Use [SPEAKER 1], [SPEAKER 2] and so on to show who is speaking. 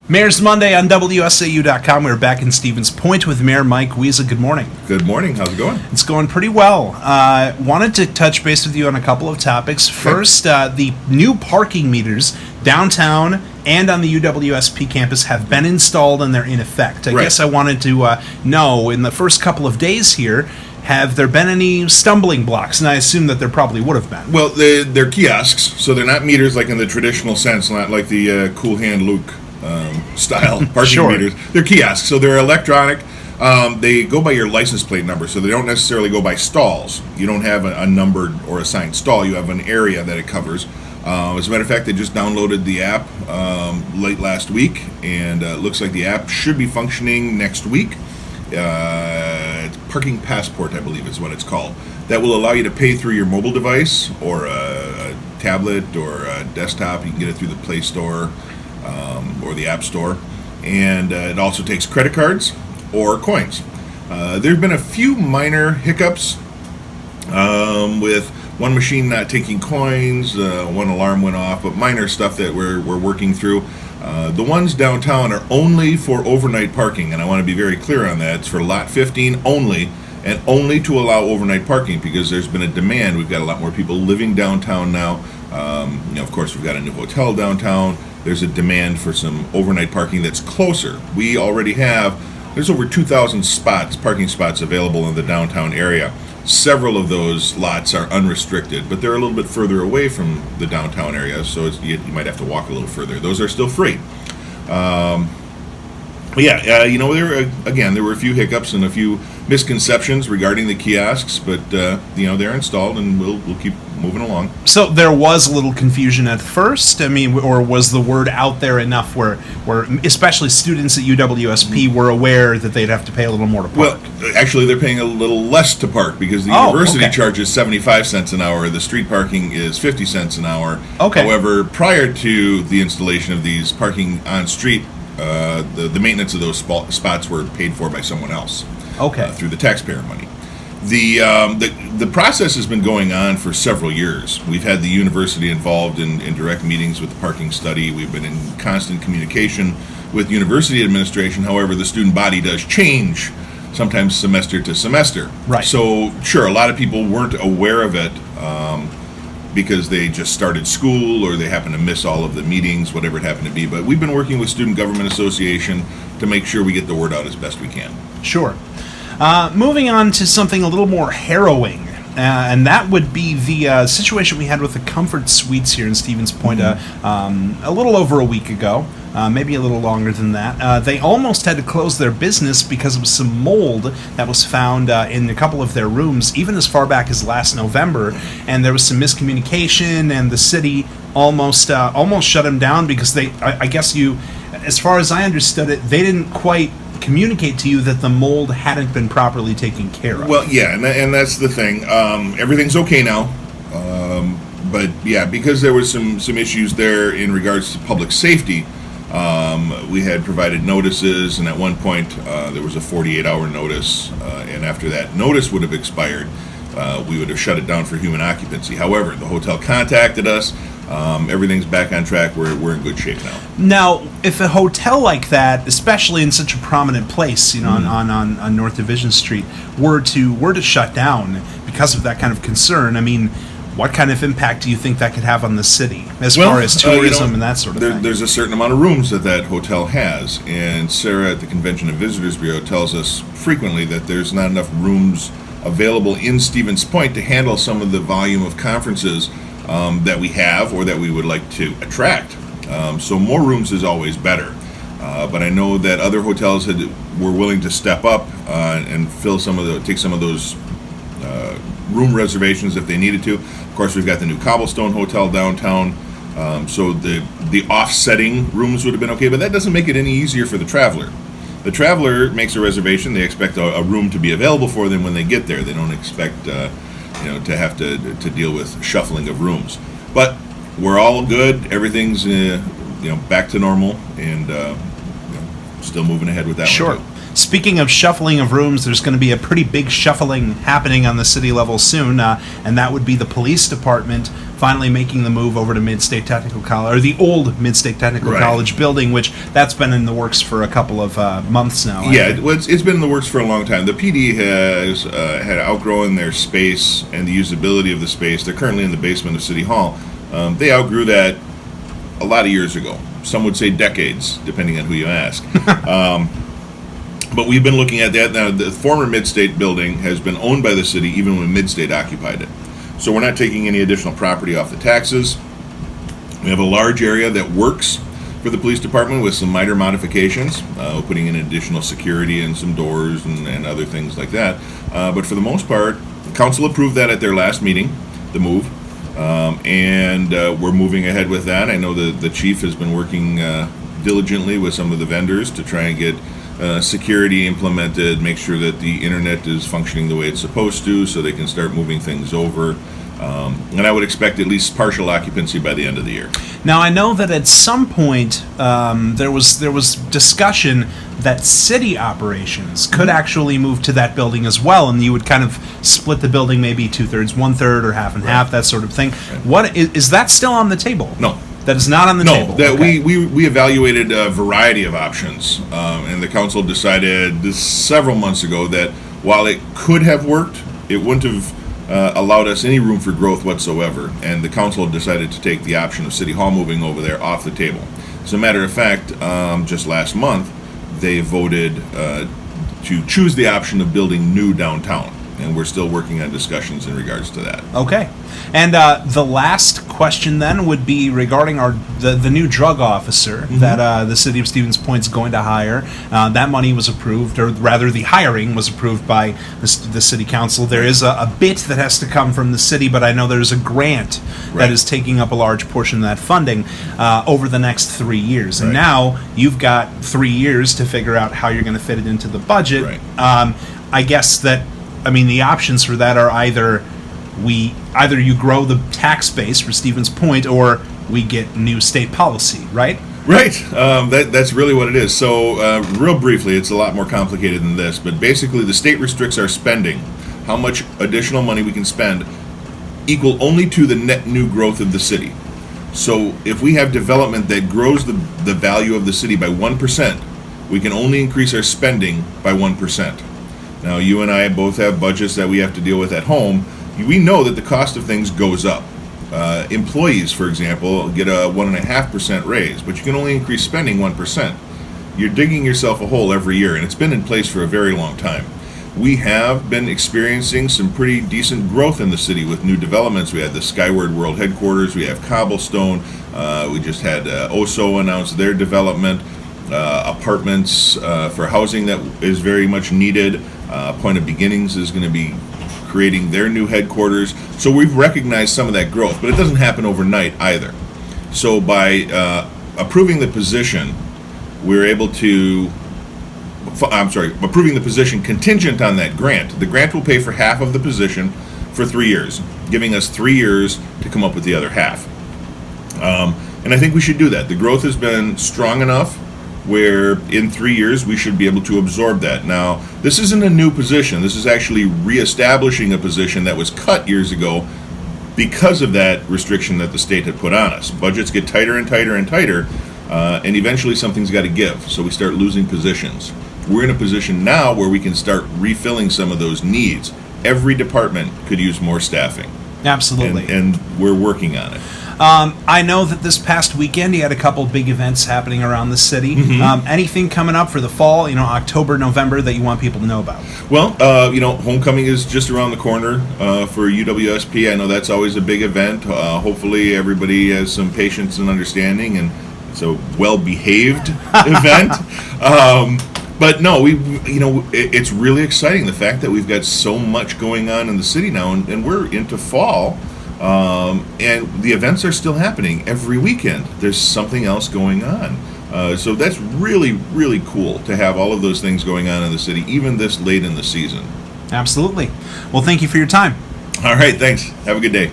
[SPEAKER 1] Mayor's Monday on WSAU.com. We're back in Stevens Point with Mayor Mike Wiza. Good morning.
[SPEAKER 2] Good morning. How's it going?
[SPEAKER 1] It's going pretty well. Wanted to touch base with you on a couple of topics. First, the new parking meters downtown and on the UWSP campus have been installed and they're in effect. I guess I wanted to know, in the first couple of days here, have there been any stumbling blocks? And I assume that there probably would have been.
[SPEAKER 2] Well, they're kiosks, so they're not meters like in the traditional sense, not like the Cool Hand Luke style parking meters. They're kiosks, so they're electronic. They go by your license plate number, so they don't necessarily go by stalls. You don't have a numbered or assigned stall. You have an area that it covers. As a matter of fact, they just downloaded the app late last week, and it looks like the app should be functioning next week. Parking Passport, I believe is what it's called. That will allow you to pay through your mobile device or a tablet or a desktop. You can get it through the Play Store or the App Store. And it also takes credit cards or coins. There have been a few minor hiccups with one machine not taking coins, one alarm went off, but minor stuff that we're working through. The ones downtown are only for overnight parking, and I want to be very clear on that. It's for Lot 15 only, and only to allow overnight parking because there's been a demand. We've got a lot more people living downtown now. Of course, we've got a new hotel downtown. There's a demand for some overnight parking that's closer. We already have, there's over 2,000 parking spots available in the downtown area. Several of those lots are unrestricted, but they're a little bit further away from the downtown area, so you might have to walk a little further. Those are still free. There were a few hiccups and a few misconceptions regarding the kiosks, but they're installed and we'll keep moving along.
[SPEAKER 1] So there was a little confusion at first. I mean, or was the word out there enough where especially students at UWSP were aware that they'd have to pay a little more to park?
[SPEAKER 2] Well, actually, they're paying a little less to park because the university charges 75 cents an hour. The street parking is 50 cents an hour.
[SPEAKER 1] Okay.
[SPEAKER 2] However, prior to the installation of these parking on street, the maintenance of those spots were paid for by someone else.
[SPEAKER 1] Okay.
[SPEAKER 2] Through the taxpayer money. The process has been going on for several years. We've had the university involved in direct meetings with the parking study. We've been in constant communication with university administration. However, the student body does change sometimes semester to semester.
[SPEAKER 1] Right.
[SPEAKER 2] So, sure, a lot of people weren't aware of it because they just started school or they happened to miss all of the meetings, whatever it happened to be. But we've been working with Student Government Association to make sure we get the word out as best we can.
[SPEAKER 1] Sure. Moving on to something a little more harrowing, and that would be the situation we had with the Comfort Suites here in Stevens Point a little over a week ago, maybe a little longer than that. They almost had to close their business because of some mold that was found in a couple of their rooms, even as far back as last November, and there was some miscommunication, and the city almost shut them down because I guess as far as I understood it, they didn't quite communicate to you that the mold hadn't been properly taken care of.
[SPEAKER 2] Well, yeah, and that's the thing. Everything's okay now, but yeah, because there was some issues there in regards to public safety. We had provided notices, and at one point there was a 48-hour notice, and after that notice would have expired, we would have shut it down for human occupancy. However, the hotel contacted us. Everything's back on track. We're in good shape now.
[SPEAKER 1] Now, if a hotel like that, especially in such a prominent place, on North Division Street, were to shut down because of that kind of concern, I mean, what kind of impact do you think that could have on the city as far as tourism and that sort of thing?
[SPEAKER 2] There's a certain amount of rooms that hotel has, and Sarah at the Convention and Visitors Bureau tells us frequently that there's not enough rooms available in Stevens Point to handle some of the volume of conferences that we have or that we would like to attract. So more rooms is always better. But I know that other hotels were willing to step up and take some of those room reservations if they needed to. Of course, we've got the new Cobblestone Hotel downtown. So the offsetting rooms would have been okay, but that doesn't make it any easier for the traveler. The traveler makes a reservation. They expect a room to be available for them when they get there. They don't expect to have to deal with shuffling of rooms. But we're all good. Everything's back to normal, and still moving ahead with that
[SPEAKER 1] Sure.
[SPEAKER 2] one too.
[SPEAKER 1] Speaking of shuffling of rooms, there's going to be a pretty big shuffling happening on the city level soon, and that would be the police department finally making the move over to Mid-State Technical College, or the old Mid-State Technical
[SPEAKER 2] Right.
[SPEAKER 1] College building, which that's been in the works for a couple of months now. I
[SPEAKER 2] Yeah,
[SPEAKER 1] think.
[SPEAKER 2] it's been in the works for a long time. The PD has had outgrown their space and the usability of the space. They're currently in the basement of City Hall. They outgrew that a lot of years ago. Some would say decades, depending on who you ask. But we've been looking at that now. The former Mid-State building has been owned by the city even when Mid-State occupied it. So we're not taking any additional property off the taxes. We have a large area that works for the police department with some minor modifications, putting in additional security and some doors and other things like that. But for the most part, the council approved that at their last meeting, the move. And we're moving ahead with that. I know the chief has been working diligently with some of the vendors to try and get security implemented, make sure that the internet is functioning the way it's supposed to, so they can start moving things over. And I would expect at least partial occupancy by the end of the year.
[SPEAKER 1] Now, I know that at some point there was discussion that city operations could actually move to that building as well, and you would kind of split the building maybe 2/3, 1/3, or half and half, that sort of thing. What is that still on the table?
[SPEAKER 2] No.
[SPEAKER 1] That is not on the table.
[SPEAKER 2] No, that
[SPEAKER 1] Okay.
[SPEAKER 2] we evaluated a variety of options, and the council decided this several months ago that while it could have worked, it wouldn't have allowed us any room for growth whatsoever, and the council decided to take the option of City Hall moving over there off the table. As a matter of fact, just last month, they voted to choose the option of building new downtown, and we're still working on discussions in regards to that.
[SPEAKER 1] Okay. And the last question then would be regarding the new drug officer that the city of Stevens Point is going to hire. That money was approved, or rather the hiring was approved by the city council. There is a bit that has to come from the city, but I know there's a grant that
[SPEAKER 2] Right.
[SPEAKER 1] is taking up a large portion of that funding over the next 3 years. And
[SPEAKER 2] Right.
[SPEAKER 1] now you've got 3 years to figure out how you're going to fit it into the budget.
[SPEAKER 2] Right.
[SPEAKER 1] I guess that, I mean, the options for that are either you grow the tax base for Stevens Point, or we get new state policy, right?
[SPEAKER 2] Right. That's really what it is. So, real briefly, it's a lot more complicated than this, but basically the state restricts our spending. How much additional money we can spend equal only to the net new growth of the city. So, if we have development that grows the value of the city by 1%, we can only increase our spending by 1%. Now, you and I both have budgets that we have to deal with at home. We know that the cost of things goes up. Employees, for example, get a 1.5% raise, but you can only increase spending 1%. You're digging yourself a hole every year, and it's been in place for a very long time. We have been experiencing some pretty decent growth in the city with new developments. We had the Skyward World headquarters, we have Cobblestone, we just had OSO announce their development, apartments for housing that is very much needed. Point of Beginnings is going to be creating their new headquarters. So we've recognized some of that growth, but it doesn't happen overnight either. So by approving the position, we're able to, approving the position contingent on that grant. The grant will pay for half of the position for 3 years, giving us 3 years to come up with the other half. And I think we should do that. The growth has been strong enough where in 3 years we should be able to absorb that. Now, this isn't a new position. This is actually reestablishing a position that was cut years ago because of that restriction that the state had put on us. Budgets get tighter and tighter and tighter, and eventually something's got to give, so we start losing positions. We're in a position now where we can start refilling some of those needs. Every department could use more staffing.
[SPEAKER 1] Absolutely.
[SPEAKER 2] And we're working on it.
[SPEAKER 1] I know that this past weekend you had a couple big events happening around the city. Anything coming up for the fall, October, November, that you want people to know about?
[SPEAKER 2] Well, homecoming is just around the corner for UWSP. I know that's always a big event. Hopefully everybody has some patience and understanding, and it's a well-behaved event. But no, it's really exciting, the fact that we've got so much going on in the city now, and we're into fall. And the events are still happening every weekend. There's something else going on. So that's really, really cool to have all of those things going on in the city, even this late in the season.
[SPEAKER 1] Absolutely. Well, thank you for your time.
[SPEAKER 2] All right, thanks. Have a good day.